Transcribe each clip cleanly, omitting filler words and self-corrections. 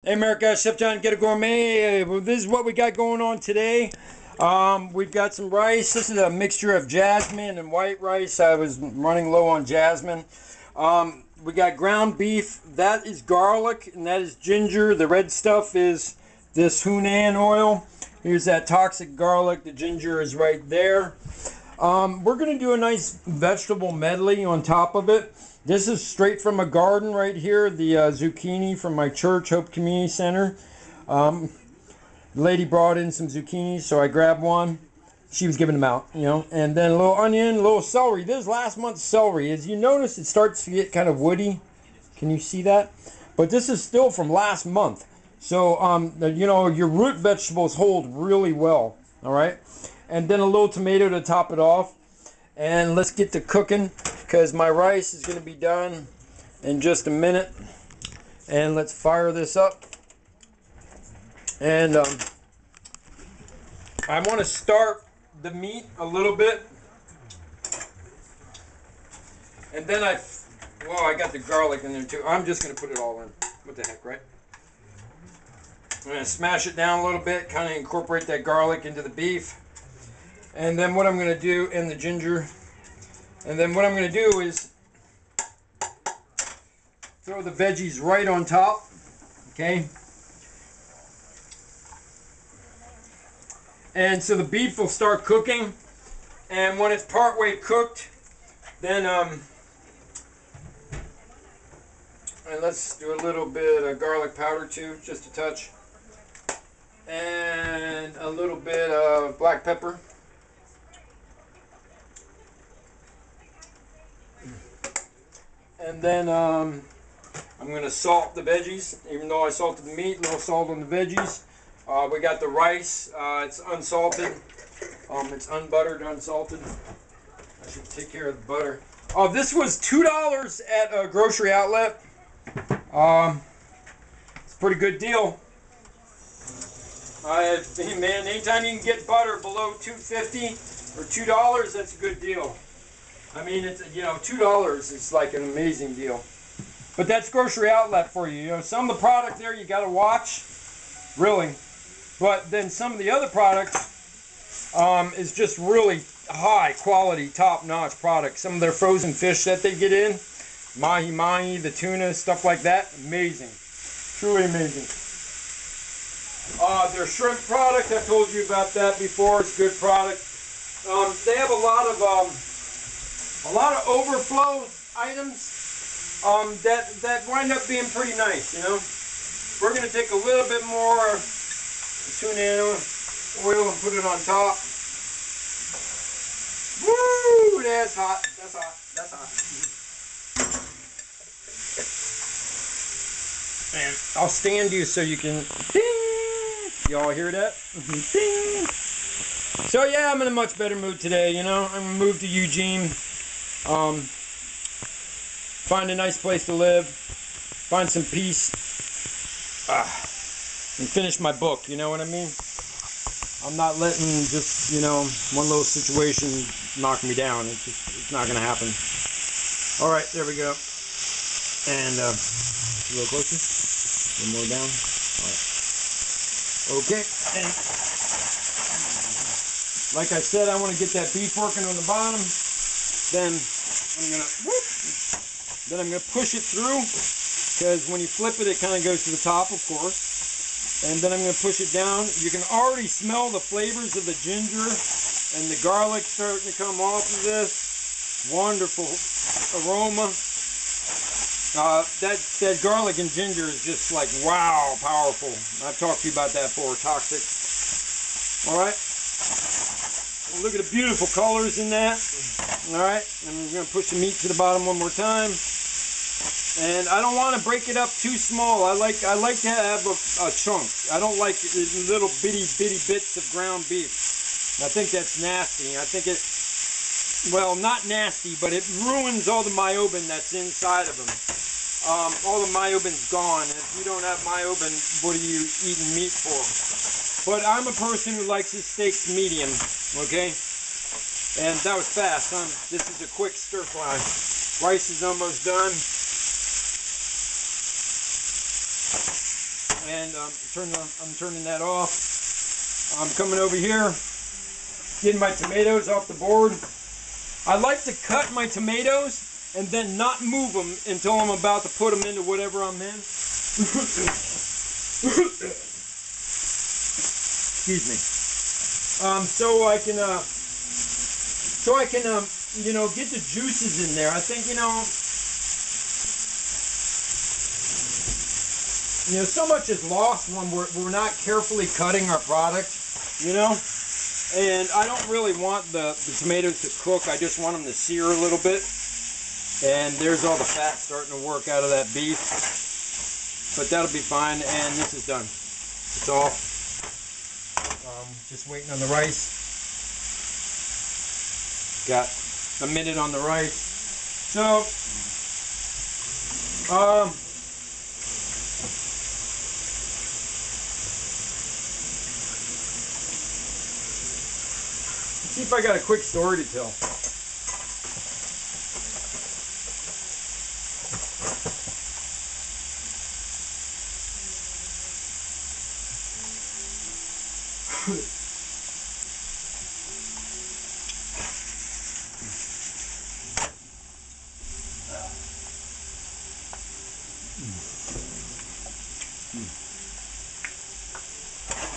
Hey America, Chef John, Ghetto Gourmet. This is what we got going on today. We've got some rice. This is a mixture of jasmine and white rice. I was running low on jasmine. We got ground beef. That is garlic and that is ginger. The red stuff is this Hunan oil. Here's that toxic garlic. The ginger is right there. We're going to do a nice vegetable medley on top of it. This is straight from a garden right here, the zucchini from my church, Hope Community Center. The lady brought in some zucchini, so I grabbed one. She was giving them out, you know. And then a little onion, a little celery. This is last month's celery. As you notice, it starts to get kind of woody. Can you see that? But this is still from last month. So, you know, your root vegetables hold really well, all right? And then a little tomato to top it off. And let's get to cooking, because my rice is going to be done in just a minute. And let's fire this up. And I want to start the meat a little bit. And then I got the garlic in there too. I'm just going to put it all in. What the heck, right? I'm going to smash it down a little bit, kind of incorporate that garlic into the beef. And then what I'm going to do, and the ginger, and then what I'm going to do is throw the veggies right on top, okay? And so the beef will start cooking, and when it's partway cooked, then, and let's do a little bit of garlic powder too, just a touch, and a little bit of black pepper. And then I'm going to salt the veggies, even though I salted the meat, a little salt on the veggies. We got the rice, it's unsalted, it's unbuttered, unsalted. I should take care of the butter. This was $2 at a grocery outlet. It's a pretty good deal. Man, anytime you can get butter below $2.50 or $2, that's a good deal. I mean, it's, you know, $2 is like an amazing deal. But that's grocery outlet for you. You know, some of the product there you got to watch, really. But then some of the other products is just really high quality, top-notch product. Some of their frozen fish that they get in, mahi-mahi, the tuna, stuff like that, amazing. Truly amazing. Their shrimp product, I've told you about that before. It's good product. They have a lot of overflow items that wind up being pretty nice, you know. We're going to take a little bit more tuna oil and put it on top. Woo! That's hot. That's hot. That's hot. And I'll stand you so you can... Ding! Y'all hear that? Ding! So yeah, I'm in a much better mood today, you know. I'm going to move to Eugene. Find a nice place to live, find some peace, and finish my book, you know what I mean? I'm not letting just, you know, one little situation knock me down. It's not going to happen. All right, there we go. And a little closer, a little more down. All right. Okay, and like I said, I want to get that beef working on the bottom. Then I'm gonna push it through, because when you flip it, it kind of goes to the top, of course. And then I'm gonna push it down. You can already smell the flavors of the ginger and the garlic starting to come off of this. Wonderful aroma. That garlic and ginger is just like, wow, powerful. I've talked to you about that before, toxic. All right. Look at the beautiful colors in that. All right, and I'm going to push the meat to the bottom one more time. And I don't want to break it up too small. I like to have a chunk. I don't like little bitty bits of ground beef. I think that's nasty. I think it, well, not nasty, but it ruins all the myobin that's inside of them. All the myobin's gone. And if you don't have myobin, what are you eating meat for? But I'm a person who likes his steaks medium, okay? And that was fast, huh? This is a quick stir fry. Rice is almost done. And I'm turning that off. I'm coming over here, getting my tomatoes off the board. I like to cut my tomatoes and then not move them until I'm about to put them into whatever I'm in. Excuse me. So I can you know, get the juices in there. I think, you know, so much is lost when we're not carefully cutting our product, you know. And I don't really want the tomatoes to cook. I just want them to sear a little bit. And there's all the fat starting to work out of that beef. But that'll be fine. And this is done. It's off. Just waiting on the rice. Got a minute on the rice. So, see if I got a quick story to tell.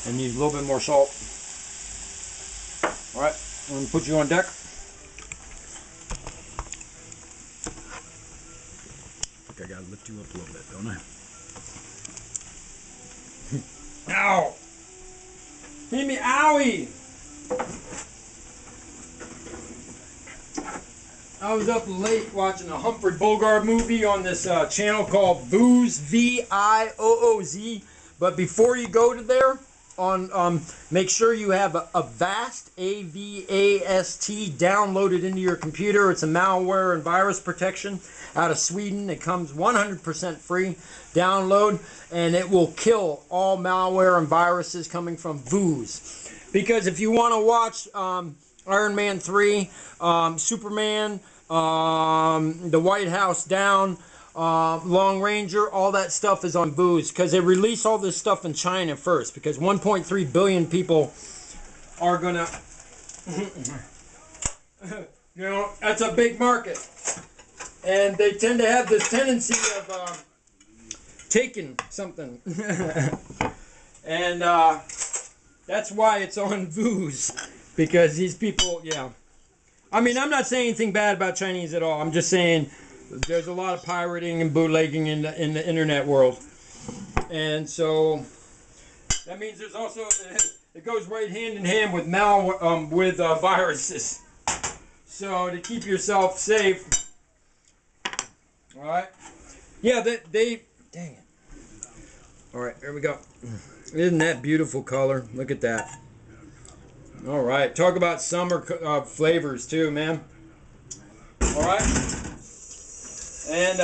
I need a little bit more salt. All right, I'm gonna put you on deck. I think I gotta lift you up a little bit, don't I? Ow! Hit me, owie! I was up late watching a Humphrey Bogart movie on this channel called Viooz, V-I-O-O-Z. But before you go to there, make sure you have a VAST, A-V-A-S-T, downloaded into your computer. It's a malware and virus protection out of Sweden. It comes 100% free. Download, and it will kill all malware and viruses coming from Viooz. Because if you want to watch Iron Man 3, Superman, the White House Down, Long Ranger, all that stuff is on Viooz, because they release all this stuff in China first, because 1.3 billion people are gonna you know, that's a big market, and they tend to have this tendency of taking something and that's why it's on Viooz, because these people, yeah, I mean, I'm not saying anything bad about Chinese at all. I'm just saying there's a lot of pirating and bootlegging in the internet world, and so that means there's also, it goes right hand in hand with viruses. So to keep yourself safe, all right? Yeah, they dang it. All right, here we go. Isn't that beautiful color? Look at that. All right, talk about summer flavors too, man. All right. And,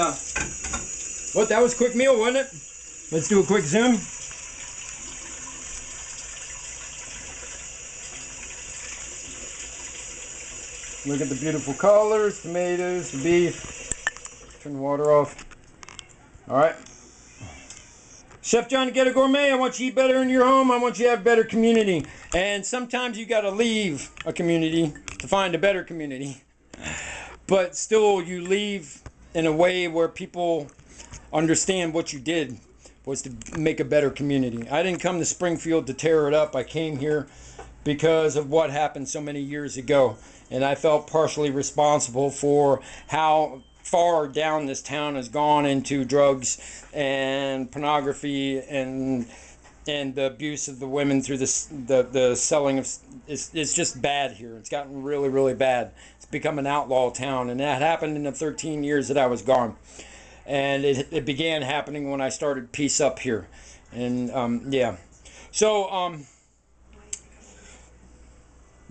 what, that was a quick meal, wasn't it? Let's do a quick zoom. Look at the beautiful colors, tomatoes, the beef. Turn the water off. All right. Chef John, Ghetto Gourmet, I want you to eat better in your home. I want you to have a better community. And sometimes you got to leave a community to find a better community. But still, you leave in a way where people understand what you did was to make a better community. I didn't come to Springfield to tear it up. I came here because of what happened so many years ago. And I felt partially responsible for how far down this town has gone into drugs and pornography and the abuse of the women through the selling of, it's just bad here. It's gotten really, really bad. It's become an outlaw town, and that happened in the 13 years that I was gone. And it began happening when I started Peace Up here. And yeah, so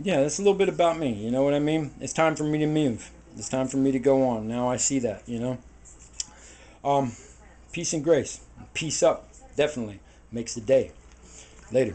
yeah, that's a little bit about me, you know what I mean? It's time for me to move. It's time for me to go on. Now I see that, you know. Peace and grace. Peace up, definitely makes the day. Later.